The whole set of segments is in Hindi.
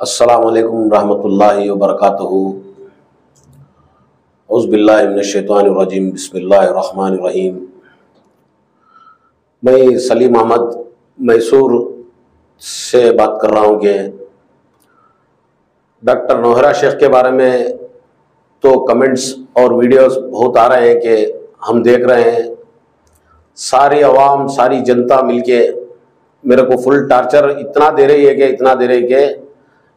अस्सलामुअलैकुम रहमतुल्लाहि व बरकातुहू। औज़ुबिल्लाहि मिनश्शैतानिर्रजीम, बिस्मिल्लाहिर्रहमानिर्रहीम। मैं सलीम अहमद मैसूर से बात कर रहा हूँ कि डॉक्टर नौहरा शेख के बारे में तो कमेंट्स और वीडियोस बहुत आ रहे हैं कि हम देख रहे हैं। सारी आवाम, सारी जनता मिलके मेरे को फुल टार्चर इतना दे रही है कि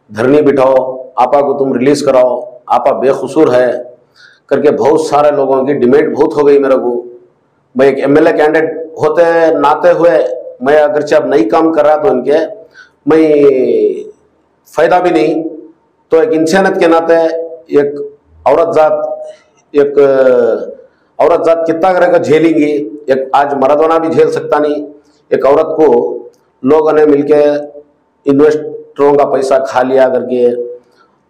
धरनी बिठाओ, आपा को तुम रिलीज कराओ, आपा बेकसूर है करके बहुत सारे लोगों की डिमांड बहुत हो गई मेरे को। मैं एक एमएलए कैंडिडेट होते नाते हुए मैं अगरचे अब नहीं काम कर रहा तो इनके मैं फायदा भी नहीं, तो एक इंसानियत के नाते एक औरत जात कितना करेगा झेलेंगी। एक आज मर्दाना भी झेल सकता नहीं, एक औरत को लोगों ने मिलके इन्वेस्टरों का पैसा खा लिया करके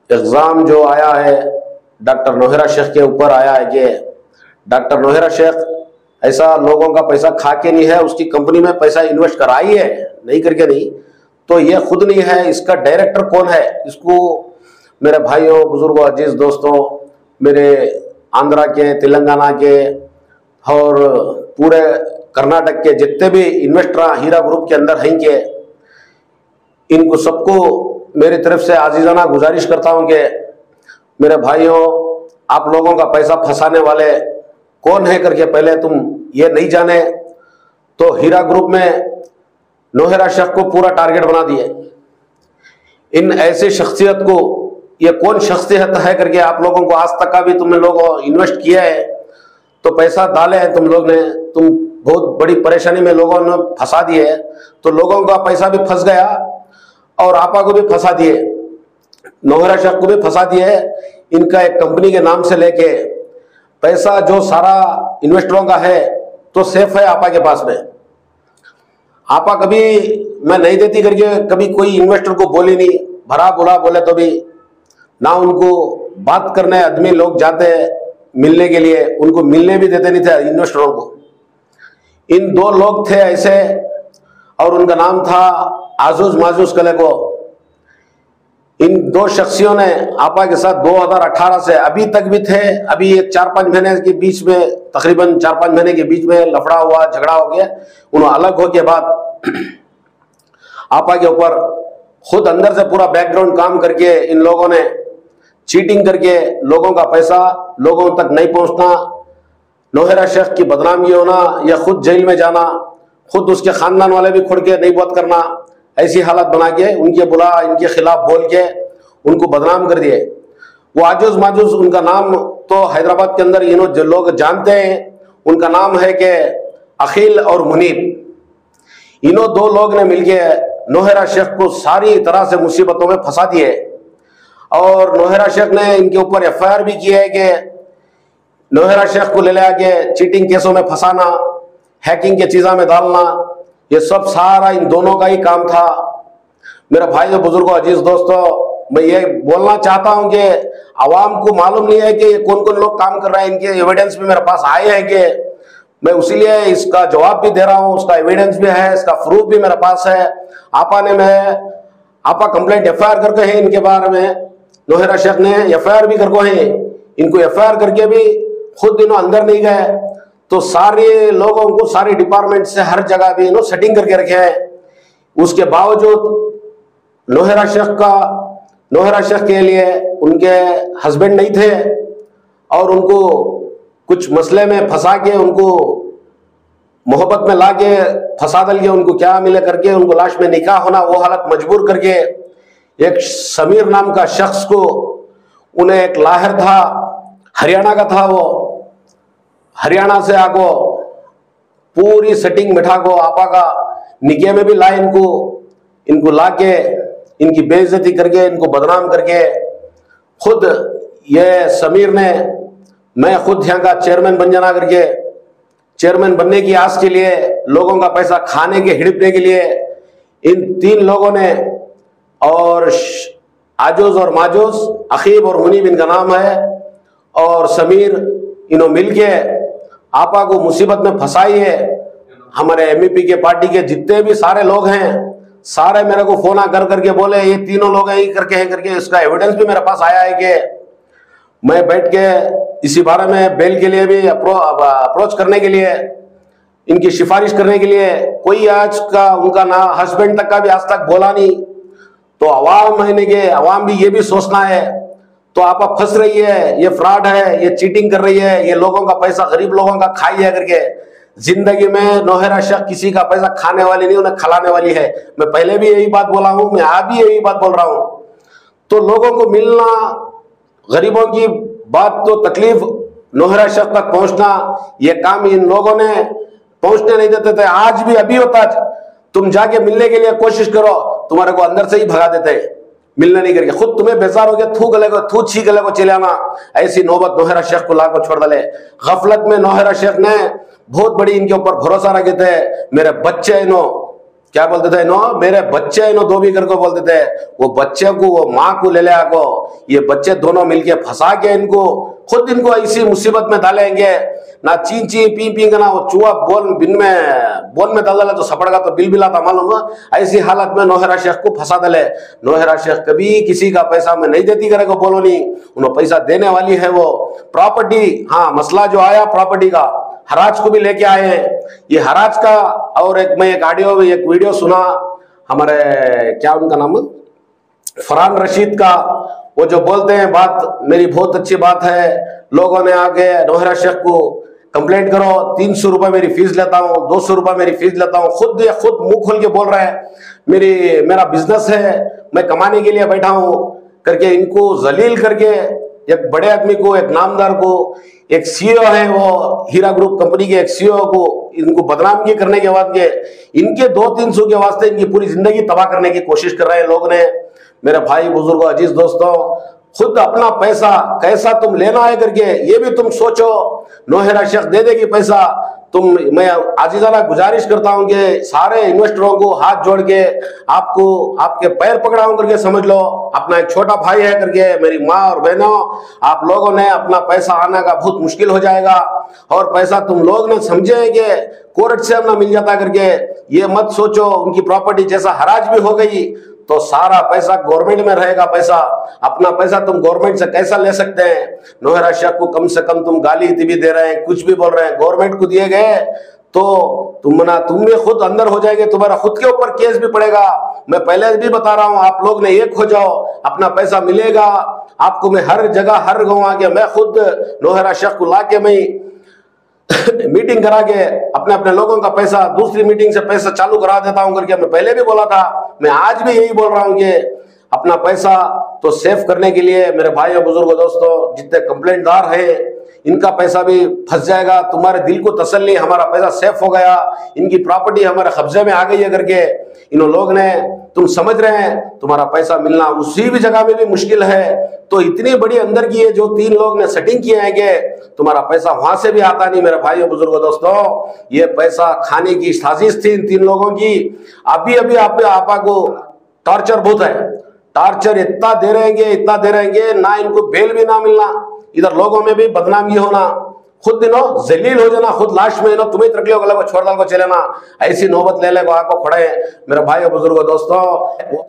एग्जाम जो आया है डॉक्टर नौहरा शेख के ऊपर आया है कि डॉक्टर नौहरा शेख ऐसा लोगों का पैसा खा के नहीं है, उसकी कंपनी में पैसा इन्वेस्ट कराई है, नहीं करके नहीं। तो ये खुद नहीं है, इसका डायरेक्टर कौन है? इसको मेरे भाइयों, बुजुर्गों, अजीज दोस्तों, मेरे आंध्रा के, तेलंगाना के और पूरे कर्नाटक के जितने भी इन्वेस्टर हीरा ग्रुप के अंदर हैं के इनको सबको मेरी तरफ से आजीजाना गुजारिश करता हूं कि मेरे भाइयों, आप लोगों का पैसा फंसाने वाले कौन है करके पहले तुम ये नहीं जाने तो हीरा ग्रुप में नौहरा शेख को पूरा टारगेट बना दिए। इन ऐसे शख्सियत को ये कौन शख्सियत है करके आप लोगों को आज तक का भी तुम लोगों इन्वेस्ट किया है, तो पैसा डाले हैं तुम लोग ने, तुम बहुत बड़ी परेशानी में लोगों ने फंसा दिए है, तो लोगों का पैसा भी फंस गया और आपा को भी फंसा दिए, नौहरा शेख को भी फंसा दिए। इनका एक कंपनी के नाम से लेके पैसा जो सारा इन्वेस्टरों का है तो सेफ है आपा के पास में। आपा कभी मैं नहीं देती करके कभी कोई इन्वेस्टर को बोली नहीं, भरा बुला बोले तो भी ना उनको बात करने आदमी लोग जाते मिलने के लिए, उनको मिलने भी देते नहीं थे इन्वेस्टरों को। इन दो लोग थे ऐसे और उनका नाम था आजूज माजूज कले को। इन दो शख्सियों ने आपा के साथ 2018 से अभी तक भी थे। अभी एक 4-5 महीने के बीच में, तकरीबन 4-5 महीने के बीच में लफड़ा हुआ, झगड़ा हो गया। उन्होंने अलग हो के बाद आपा के ऊपर खुद अंदर से पूरा बैकग्राउंड काम करके इन लोगों ने चीटिंग करके लोगों का पैसा लोगों तक नहीं पहुंचना, नौहरा शेख की बदनामी होना या खुद जेल में जाना, खुद उसके खानदान वाले भी खुड़ के नहीं बात करना, ऐसी हालत बना के उनके बुला इनके खिलाफ बोल के उनको बदनाम कर दिए। वो आजूज माजूज उनका नाम तो हैदराबाद के अंदर इन्हों जो लोग जानते हैं उनका नाम है कि अखिल और मुनीब। इन्हों दो लोग ने मिलके नौहरा शेख को सारी तरह से मुसीबतों में फंसा दिए और नौहरा शेख ने इनके ऊपर एफआईआर भी की है कि नौहरा शेख को ले आके चीटिंग केसों में फंसाना, हैकिंग के चीज़ों में डालना, ये सब सारा इन दोनों का ही काम था। मेरे भाई और बुजुर्गों, अजीज दोस्तों, मैं ये बोलना चाहता हूं कि आवाम को मालूम नहीं है कि कौन कौन लोग काम कर रहे हैं। इनके एविडेंस भी मेरे पास आए हैं कि मैं उसीलिए इसका जवाब भी दे रहा हूं, उसका एविडेंस भी है, इसका प्रूफ भी मेरे पास है। आपा कंप्लेंट एफआईआर करके है इनके बारे में, नौहरा शेख ने एफआईआर भी करके है। इनको एफआईआर करके भी खुद इन्हों अंदर नहीं गए, तो सारे लोगों को सारी डिपार्टमेंट से हर जगह भी इन्होंने सेटिंग करके रखे हैं। उसके बावजूद नौहरा शेख के लिए उनके हस्बैंड नहीं थे और उनको कुछ मसले में फंसा के उनको मोहब्बत में ला के फंसा दल के उनको क्या मिले करके उनको लाश में निकाह होना वो हालत मजबूर करके एक समीर नाम का शख्स को, उन्हें एक लाहिर था, हरियाणा का था, वो हरियाणा से आको पूरी सेटिंग मिठा को आपा का निके में भी लाए, इनको ला के इनकी बेइज्जती करके इनको बदनाम करके खुद ये समीर ने मैं खुद यहाँ का चेयरमैन बन जाना करके चेयरमैन बनने की आस के लिए लोगों का पैसा खाने के हिड़पने के लिए इन 3 लोगों ने, और आजूज और माजूज, अखीब और मुनीब इनका नाम है, और समीर, इन्हों मिलके आपा को मुसीबत में फंसाई है। हमारे एमईपी के पार्टी के जितने भी सारे लोग हैं सारे मेरे को फोन कर करके बोले ये तीनों लोग हैं करके इसका एविडेंस भी मेरे पास आया है कि मैं बैठ के इसी बारे में बेल के लिए भी अप्रोच करने के लिए, इनकी सिफारिश करने के लिए कोई आज का उनका ना हस्बैंड तक का भी आज तक बोला नहीं। तो अवाम भी ये भी सोचना है, तो आप फंस रही है, ये फ्रॉड है, ये चीटिंग कर रही है, ये लोगों का पैसा गरीब लोगों का खाई है करके। जिंदगी में नौहरा शेख किसी का पैसा खाने वाली नहीं, उन्हें खिलाने वाली है। मैं पहले भी यही बात बोला हूं, मैं आज भी यही बात बोल रहा हूं। तो लोगों को मिलना, गरीबों की बात तो तकलीफ नौहरा शेख तक पहुंचना, ये काम इन लोगों ने पहुंचने नहीं देते थे। आज भी अभी होता, तुम जाके मिलने के लिए कोशिश करो, तुम्हारे को अंदर से ही भगा देते हैं, मिलने नहीं करके। खुद तुम्हें बेजार हो गया, थू छी गले को चले आना। ऐसी नौबत नौहरा शेख को ला को छोड़ दले। गफलत में नौहरा शेख ने बहुत बड़ी इनके ऊपर भरोसा रखे थे। मेरे बच्चे इनो क्या बोलते थे, नो मेरे बच्चे इनो दो भी करके बोलते थे। वो बच्चे को, वो माँ को ले आको, ये बच्चे दोनों मिलके फंसा के इनको, खुद इनको ऐसी मुसीबत में डालेंगे ना। ची ची पी पी का ना वो चूहा बोन में डाल तो सपड़ का तो बिल बिला था मालूम। ऐसी हालत में नौहरा शेख को फंसा दले। नौहरा शेख कभी किसी का पैसा में नहीं देती करे को बोलो नहीं, उन्होंने पैसा देने वाली है वो। प्रॉपर्टी, हाँ मसला जो आया प्रॉपर्टी का, हराज को भी लेके आए हैं। ये हराज का और मैं एक वीडियो सुना, हमारे क्या उनका नाम, फरहान रशीद का, वो जो बोलते हैं बात मेरी बहुत अच्छी बात है। लोगों ने आके नौहरा शेख को कंप्लेंट करो, 300 रुपए मेरी फीस लेता हूँ, 200 रुपए मेरी फीस लेता हूँ। खुद मुंह खोल के बोल रहे हैं मेरा बिजनेस है, मैं कमाने के लिए बैठा हूँ करके। इनको जलील करके एक बड़े आदमी को, एक नामदार को, एक सीईओ है वो हीरा ग्रुप कंपनी के एक सीईओ को, इनको बदनामी करने के बाद के इनके 200-300 के वास्ते इनकी पूरी जिंदगी तबाह करने की कोशिश कर रहे हैं लोग ने। मेरे भाई बुजुर्गों, अजीज दोस्तों, खुद अपना पैसा कैसा तुम लेना है करके ये भी तुम सोचो। नौहरा शेख दे देगी पैसा। मैं आजीजाना गुजारिश करता हूं कि सारे इन्वेस्टरों को हाथ जोड़ के आपको आपके पैर पकड़ाऊं करके समझ लो। अपना एक छोटा भाई है करके, मेरी माँ और बहनों, आप लोगों ने अपना पैसा आने का बहुत मुश्किल हो जाएगा। और पैसा तुम लोग ने समझे कि कोर्ट से अपना मिल जाता करके, ये मत सोचो। उनकी प्रॉपर्टी जैसा हराज भी हो गई तो सारा पैसा गवर्नमेंट में रहेगा। पैसा, अपना पैसा तुम गवर्नमेंट से कैसा ले सकते हैं? नौहरा शेख को कम से कम तुम गाली भी दे रहे हैं, कुछ भी बोल रहे हैं, गवर्नमेंट को दिए गए तो तुम भी खुद अंदर हो जाएंगे, तुम्हारा खुद के ऊपर केस भी पड़ेगा। मैं पहले भी बता रहा हूं, आप लोग ने एक हो जाओ, अपना पैसा मिलेगा आपको। मैं हर जगह हर गांव आके मैं खुद नौहरा शेख को लाके मैं मीटिंग करा के अपने अपने लोगों का पैसा दूसरी मीटिंग से पैसा चालू करा देता हूं करके मैं पहले भी बोला था। मैं आज भी यही बोल रहा हूं कि अपना पैसा तो सेव करने के लिए मेरे भाइयों बुजुर्गों दोस्तों, जितने कंप्लेंटदार हैं इनका पैसा भी फंस जाएगा। तुम्हारे दिल को तसल्ली, हमारा पैसा सेफ हो गया, इनकी प्रॉपर्टी हमारे कब्जे में आ गई है करके इन लोग ने, तुम समझ रहे हैं तुम्हारा पैसा मिलना उसी भी जगह में भी मुश्किल है। तो इतनी बड़ी अंदर की है जो 3 लोग ने सेटिंग किए हैं कि तुम्हारा पैसा वहां से भी आता नहीं। मेरे भाइयों बुजुर्गों दोस्तों, ये पैसा खाने की साजिश थी इन 3 लोगों की। अभी आपा को टॉर्चर बहुत है, टॉर्चर इतना दे रहेंगे ना, इनको बेल भी ना मिलना, इधर लोगों में भी बदनामी होना, खुद दिनो जलील हो जाना, खुद लाश में नो तुम्हें तरक्की को छोड़ डाल को चलेना। ऐसी नौबत ले को आपको खड़े। मेरे भाइयों बुजुर्गों दोस्तों,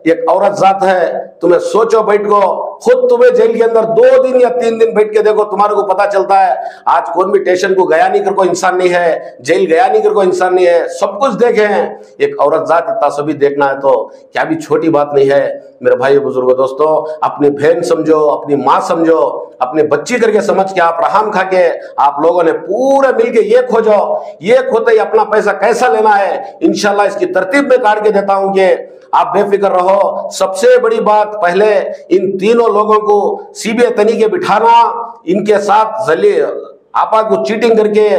एक औरत जात है, तुम्हें सोचो बैठ को, खुद तुम्हें जेल के अंदर 2 दिन या 3 दिन बैठ के देखो, तुम्हारे को पता चलता है। आज कौन भी स्टेशन को गया नहीं कर को इंसान नहीं है, जेल गया नहीं कर को इंसान नहीं है, सब कुछ देखे हैं। एक औरत जात इतना सभी देखना है तो क्या भी छोटी बात नहीं है। मेरे भाइयों बुजुर्गों दोस्तों, अपनी बहन समझो, अपनी माँ समझो, अपने बच्ची करके समझ के आप रहम खा के आप लोगों ने पूरे मिलके ये खोजो, ये खोते ही अपना पैसा कैसा लेना है। इंशाल्लाह इसकी तरतीब में काट के देता हूं कि आप बेफिक्र रहो। सबसे बड़ी बात, पहले इन तीनों लोगों को सीबीआई तनी के बिठाना, इनके साथ आपा को चीटिंग करके,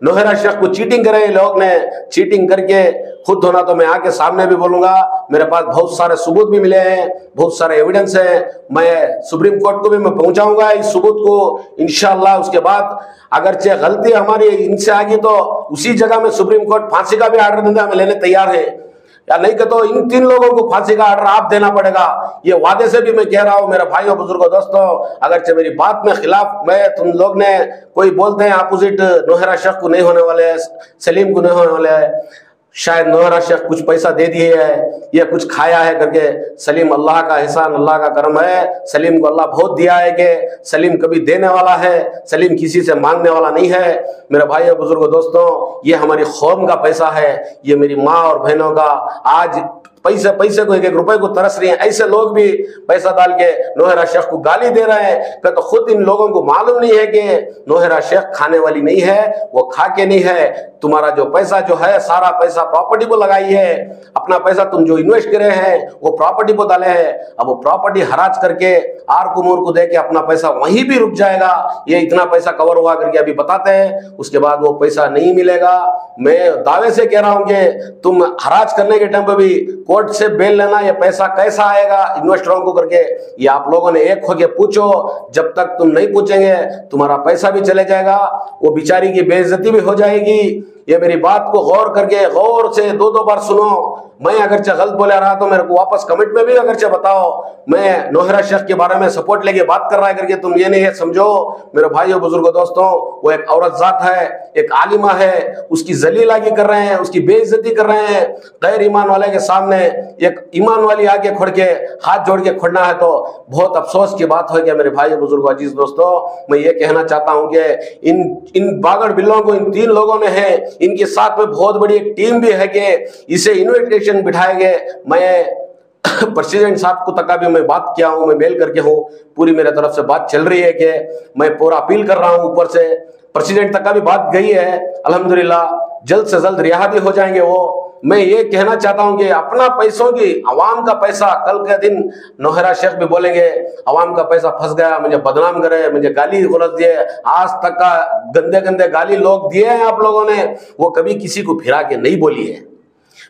नौहरा शेख को चीटिंग करे, लोग ने चीटिंग करके खुद होना तो मैं आके सामने भी बोलूंगा। मेरे पास बहुत सारे सबूत भी मिले हैं, बहुत सारे एविडेंस हैं। मैं सुप्रीम कोर्ट को भी मैं पहुंचाऊंगा इस सबूत को इंशाल्लाह। उसके बाद अगरचे गलती हमारी इनसे आ गई तो उसी जगह में सुप्रीम कोर्ट फांसी का भी आर्डर देने हमें लेने तैयार है, या नहीं कि तो इन 3 लोगों को फांसी का आर्डर आप देना पड़ेगा। ये वादे से भी मैं कह रहा हूं मेरे भाइयों बुजुर्गों दोस्तों। अगर मेरी बात में खिलाफ मैं तुम लोग ने कोई बोलते हैं अपोजिट, नौहरा शेख को नहीं होने वाले, सलीम को नहीं होने वाले, शायद नौहरा शेख कुछ पैसा दे दिए है या कुछ खाया है करके। सलीम अल्लाह का एहसान, अल्लाह का करम है। सलीम को अल्लाह बहुत दिया है कि सलीम कभी देने वाला है, सलीम किसी से मांगने वाला नहीं है। मेरे भाइयों बुजुर्गों दोस्तों, ये हमारी कौम का पैसा है, ये मेरी माँ और बहनों का। आज पैसे को एक एक रुपए को तरस रही हैं। ऐसे लोग भी पैसा डाल के नौहरा शेख को गाली दे रहे हैं कि तो खुद इन लोगों को मालूम नहीं है कि नौहरा शेख खाने वाली नहीं है, वो खा के नहीं है। तुम्हारा जो पैसा जो है सारा पैसा प्रॉपर्टी को लगाई है, अपना पैसा तुम जो इन्वेस्ट करे हैं वो प्रॉपर्टी को डाले हैं। अब वो प्रॉपर्टी हराज करके आर को मोर को दे के अपना पैसा वहीं भी रुक जाएगा। ये इतना पैसा कवर हुआ करके अभी बताते हैं, उसके बाद वो पैसा नहीं मिलेगा। मैं दावे से कह रहा हूं कि तुम हराज करने के टाइम पे भी कोर्ट से बेल लेना, ये पैसा कैसा आएगा इन्वेस्टरों को करके ये आप लोगों ने एक होके पूछो। जब तक तुम नहीं पूछेंगे तुम्हारा पैसा भी चले जाएगा, वो बेचारी की बेइज्जती भी हो जाएगी। ये मेरी बात को गौर करके गौर से दो बार सुनो। मैं अगरचे गलत बोले रहा तो मेरे को वापस कमेंट में भी अगरचे बताओ। मैं नौहरा शेख के बारे में सपोर्ट लेके बात कर रहा है करके तुम ये नहीं है समझो। मेरे भाइयों बुजुर्गों दोस्तों, वो एक औरत जात है, एक आलिमा है, उसकी जलीलागी कर रहे हैं, उसकी बेइज्जती कर रहे हैं। गैर ईमान वाले के सामने एक ईमान वाली आके खड़ के हाथ जोड़ के खड़ना है तो बहुत अफसोस की बात हो गया। मेरे भाइयों बुजुर्गों अजीज दोस्तों, मैं ये कहना चाहता हूं कि इन बागड़ बिल्लों को इन तीन लोगों ने है, इनके साथ में बहुत बड़ी एक टीम भी है कि इसे इन्विटेशन बिठाए गए। मैं प्रेसिडेंट साहब को तक भी मैं बात किया हूं, मैं मेल करके हूं, पूरी मेरे तरफ से बात चल रही है कि मैं पूरा अपील कर रहा हूं ऊपर से, प्रेसिडेंट तक भी बात गई है। अल्हम्दुलिल्लाह जल्द से जल्द रिहा भी हो जाएंगे वो। मैं ये कहना चाहता हूं कि अपना पैसों की अवाम का पैसा, कल के दिन नौहरा शेख भी बोलेंगे अवाम का पैसा फंस गया, मुझे बदनाम करे, मुझे गाली गलत दिए। आज तक का गंदे गंदे गाली लोग दिए हैं आप लोगों ने, वो कभी किसी को फिरा के नहीं बोली है।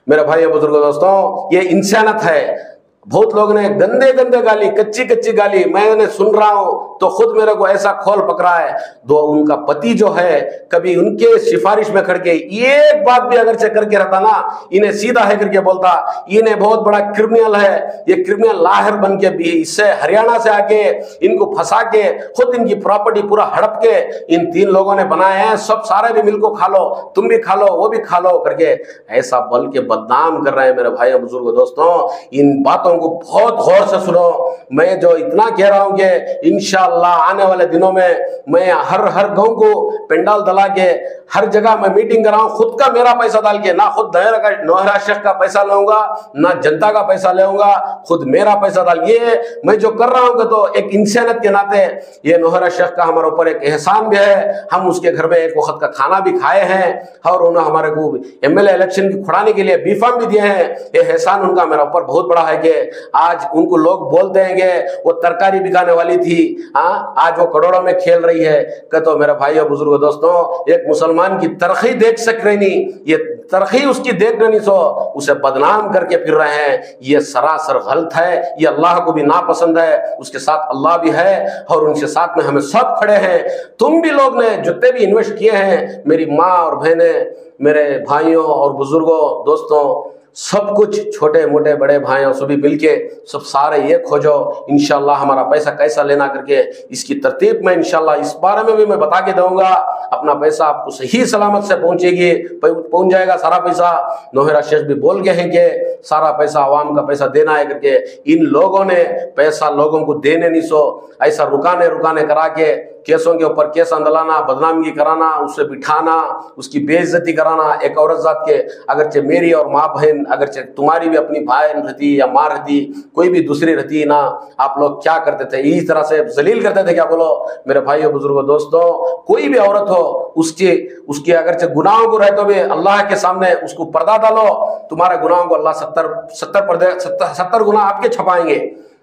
मेरे भाई बुजुर्गों दोस्तों, ये इंसानियत है। बहुत लोग ने गंदे गंदे गाली, कच्ची कच्ची गाली मैंने सुन रहा हूं तो खुद मेरे को ऐसा खोल पकड़ा है। दो उनका पति जो है कभी उनके सिफारिश में खड़ के एक बात भी अगर चेक करके रहता ना, इन्हें सीधा है करके बोलता इन्हें बहुत बड़ा क्रिमिनल है, ये क्रिमिनल लाहिर बन के भी इससे हरियाणा से आके इनको फंसा के खुद इनकी प्रॉपर्टी पूरा हड़प के इन तीन लोगों ने बनाए हैं। सब सारे भी मिल को खा लो, तुम भी खा लो, वो भी खा लो करके ऐसा बोल के बदनाम कर रहे हैं। मेरे भाई बुजुर्गों दोस्तों, इन बातों को बहुत गौर से सुनो। मैं जो इतना कह रहा हूं कि इंशाअल्लाह आने वाले दिनों में मैं हर गांव को पंडाल दला के हर जगह मैं मीटिंग कराऊं, खुद का मेरा पैसा डाल के, ना खुद नौहरा शेख का पैसा लूंगा ना जनता का पैसा लेऊंगा, खुद मेरा पैसा डाल। ये मैं जो कर रहा हूं तो एक इंसानियत के नाते ये नौहरा शेख का हमारे ऊपर एक एहसान भी है। हम उसके घर में एक वक्त का खाना भी खाए हैं और उन्होंने हमारे को एमएलए इलेक्शन की खुड़ाने के लिए बीफार्म भी दिए हैं। ये एहसान उनका मेरे ऊपर बहुत बड़ा है कि आज उनको लोग बोलते हैं कि वो तरकारी बिकाने वाली थी, हाँ आज वो करोड़ों में खेल रही है। तो मेरे भाइयों बुजुर्गों दोस्तों, एक मुसलमान की तरक्की देख सक रही नहीं, ये तरक्की उसकी देख नहीं सो उसे बदनाम करके फिर रहे हैं। ये सरासर गलत है, ये अल्लाह को भी नापसंद है, उसके साथ अल्लाह भी है और उनके साथ में हमें सब खड़े हैं। तुम भी लोग ने जितने भी इन्वेस्ट किए हैं, मेरी माँ और बहनें, मेरे भाइयों और बुजुर्गों दोस्तों, सब कुछ छोटे मोटे बड़े भाइयों सभी मिलके सब सारे ये खोजो इंशाल्लाह हमारा पैसा कैसा लेना करके इसकी तरतीब में इंशाल्लाह इस बारे में भी मैं बता के दूंगा। अपना पैसा आपको सही सलामत से पहुंच जाएगा सारा पैसा। नौहरा शेख भी बोल गए हैं कि सारा पैसा आवाम का पैसा देना है करके। इन लोगों ने पैसा लोगों को देने नहीं सो, ऐसा रुकाने करा के केसों के ऊपर केस अंदलाना, बदनामी कराना, उससे बिठाना, उसकी बेइज्जती कराना। एक औरत जात के अगरचे मेरी और माँ बहन, अगरचे तुम्हारी भी अपनी बहन रहती या माँ रहती, कोई भी दूसरी रहती ना, आप लोग क्या करते थे? इस तरह से जलील करते थे क्या? बोलो मेरे भाइयों बुजुर्गों दोस्तों, कोई भी औरत हो उसके अगरचे गुनाहों को रहे तो भी अल्लाह के सामने उसको पर्दा डालो, तुम्हारे गुनाहों को अल्लाह 70 गुना आपके छपाएंगे।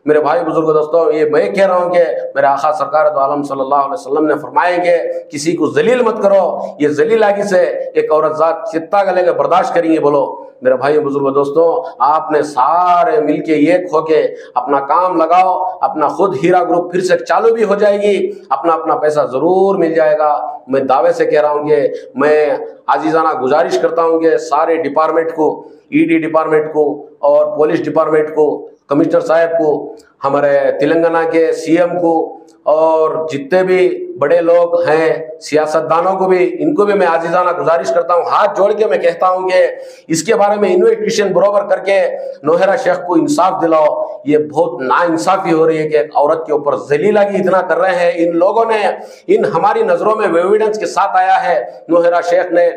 मेरे भाई बुजुर्गों दोस्तों, ये मैं कह रहा हूँ कि मेरे आका सरकार दो आलम सल्लल्लाहु अलैहि वसल्लम ने फरमाए कि किसी को जलील मत करो। ये जलीलागी से एक औरत जात चित्ता गले के बर्दाश्त करेंगे। बोलो मेरे भाई बुजुर्गों दोस्तों, आपने सारे मिलके एक होके अपना काम लगाओ, अपना खुद हीरा ग्रुप फिर से चालू भी हो जाएगी, अपना पैसा जरूर मिल जाएगा। मैं दावे से कह रहा हूँ कि मैं आजीजाना गुजारिश करता हूँ कि सारे डिपार्टमेंट को, ईडी डिपार्टमेंट को और पुलिस डिपार्टमेंट को, कमिश्नर साहब को, हमारे तेलंगाना के सीएम को और जितने भी बड़े लोग हैं सियासतदानों को भी, इनको भी मैं आजीजाना गुजारिश करता हूं, हाथ जोड़ के मैं कहता हूं कि इसके बारे में इन्वेस्टिगेशन बराबर करके नौहरा शेख को इंसाफ दिलाओ। ये बहुत नाइंसाफी हो रही है कि एक औरत के ऊपर जलीलागी इतना कर रहे हैं इन लोगों ने। इन हमारी नजरों में एविडेंस के साथ आया है, नौहरा शेख ने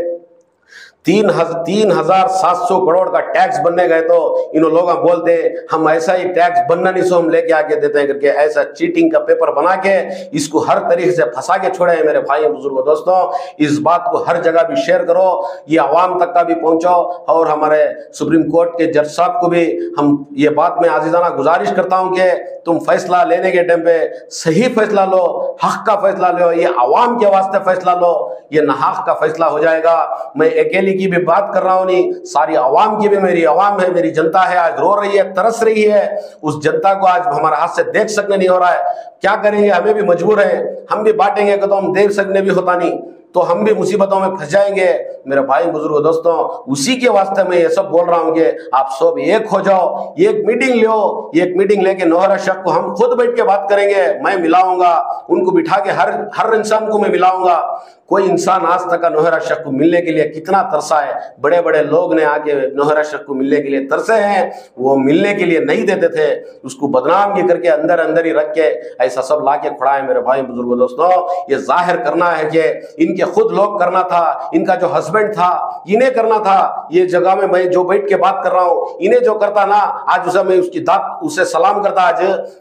3,700 करोड़ का टैक्स बनने गए तो इन लोग बोलते हम ऐसा ही टैक्स बनना नहीं सो हम लेके आके देते हैं करके, ऐसा चीटिंग का पेपर बना के इसको हर तरीके से फंसा के छोड़े हैं। मेरे भाई बुजुर्गों दोस्तों, इस बात को हर जगह भी शेयर करो, ये आवाम तक का भी पहुंचाओ और हमारे सुप्रीम कोर्ट के जज साहब को भी हम ये बात में आजीजाना गुजारिश करता हूं कि तुम फैसला लेने के टाइम पे सही फैसला लो, हक का फैसला लो, ये आवाम के वास्ते फैसला लो, ये नाहक का फैसला हो जाएगा। मैं अकेली की भी बात कर रहा हूं नहीं, सारी आवाम की भी, मेरी आवाम है, मेरी जनता है, आज रो रही है, तरस रही है। उस जनता को आज हमारा हाथ से देख सकने नहीं हो रहा है, क्या करेंगे, हमें भी मजबूर है, हम भी बांटेंगे तो हम देख सकने भी होता नहीं तो हम भी मुसीबतों में फंस जाएंगे। मेरे भाई बुजुर्गों दोस्तों, उसी के वास्ते मैं ये सब बोल रहा हूं कि आप सब एक हो जाओ, एक मीटिंग लो, एक मीटिंग लेके नौहरा शेख को हम खुद बैठ के बात करेंगे, मैं मिलाऊंगा उनको, बिठा के हर इंसान को मैं मिलाऊंगा। कोई इंसान आज तक नौहरा शेख को मिलने के लिए कितना तरसा है, बड़े बड़े लोग ने आके नौहरा शेख को मिलने के लिए तरसे हैं, वो मिलने के लिए नहीं देते थे, उसको बदनाम ये करके अंदर अंदर ही रख के ऐसा सब ला के खड़ा है। मेरे भाई बुजुर्गों दोस्तों, ये जाहिर करना है कि इनके खुद लोग करना था, इनका जो हस्बैंड था इन्हें करना था। ये जगह में मैं जो बैठ के बात कर रहा हूं, इन्हें जो करता ना, आज उसे मैं उसकी दात उसे सलाम करता आज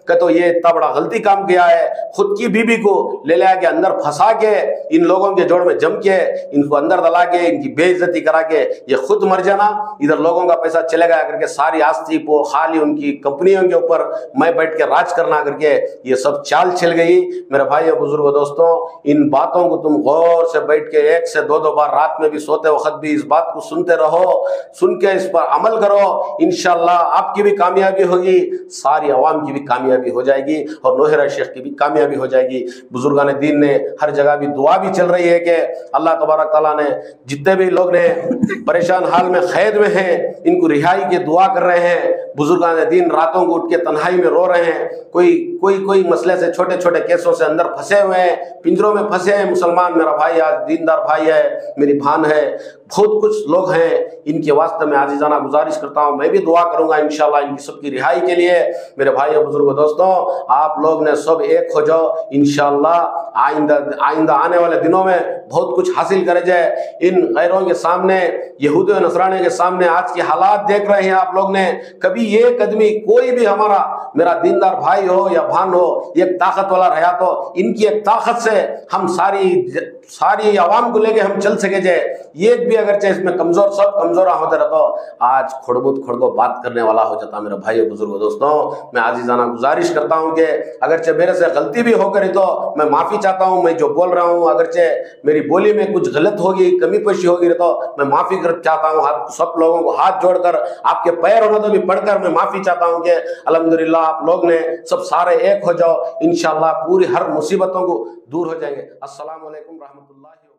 कि तो ये इतना बड़ा गलती काम किया है, खुद की बीबी को ले ले के अंदर फंसा के इन लोगों के जोड़ में जम के इनको अंदर दला के इनकी बेइज्जती करा के ये खुद मर जाना, इधर लोगों का पैसा चले गया करके सारी आस्ती को खाली उनकी कंपनियों के ऊपर मैं बैठ के राज करना करके ये सब चाल चल गई। मेरे भाई बुजुर्गों दोस्तों, इन बातों को तुम गौर से बैठ के 1 से 2 बार रात में भी सोते वक्त भी इस बात को सुनते रहो, सुन के इस पर अमल करो, इंशाअल्लाह आपकी भी कामयाबी होगी, सारी आवाम की भी कामयाबी हो जाएगी और नौहरा शेख की भी कामयाबी हो जाएगी। बुजुर्गान दीन ने हर जगह भी दुआ भी चल रही है कि अल्लाह तबारक ताला ने जितने भी लोग ने परेशान हाल में कैद में हैं इनको रिहाई की दुआ कर रहे हैं। बुजुर्गान दीन रातों को उठ के तन्हाई में रो रहे हैं, कोई मसले से छोटे छोटे केसों से अंदर फंसे हुए हैं, पिंजरों में फंसे हैं। मुसलमान मेरा भाई आज दीनदार भाई है, मेरी बहन है, बहुत कुछ लोग हैं, इनके वास्ते में आजीजाना गुजारिश करता हूं, मैं भी दुआ करूंगा इंशाल्लाह इनकी सबकी रिहाई के लिए। मेरे भाई और बुजुर्गों दोस्तों, आप लोग ने सब एक हो जाओ, इंशाल्लाह आइंदा आने वाले दिनों में बहुत कुछ हासिल करे जाए। इन गैरों के सामने, यहूदी और नसरानी के सामने आज के हालात देख रहे हैं आप लोग ने, कभी एक आदमी कोई भी हमारा मेरा दीनदार भाई हो या बहन हो, एक ताकत वाला रहा तो इनकी एक ताकत से हम सारी आवाम को लेके हम चल सके जाए। एक भी अगर चाहे इसमें कमजोर, सब कमजोर होते रहते आज खड़गो बात करने वाला हो जाता। मेरे भाई बुजुर्गों दोस्तों, मैं आजीजाना गुजारिश करता हूं कि अगरचे मेरे से गलती भी होकर तो मैं माफी चाहता हूं, मैं जो बोल रहा हूं अगरचे मेरी बोली में कुछ गलत होगी, कमी पेशी होगी तो मैं माफी चाहता हूं। सब लोगों को हाथ जोड़कर आपके पैर होने तो भी पढ़कर मैं माफी चाहता हूं कि अल्हम्दुलिल्लाह आप लोग ने सब सारे एक हो जाओ, इंशाअल्लाह पूरी हर मुसीबतों को दूर हो जाएंगे। अस्सलाम वालेकुम रहमतुल्लाहि।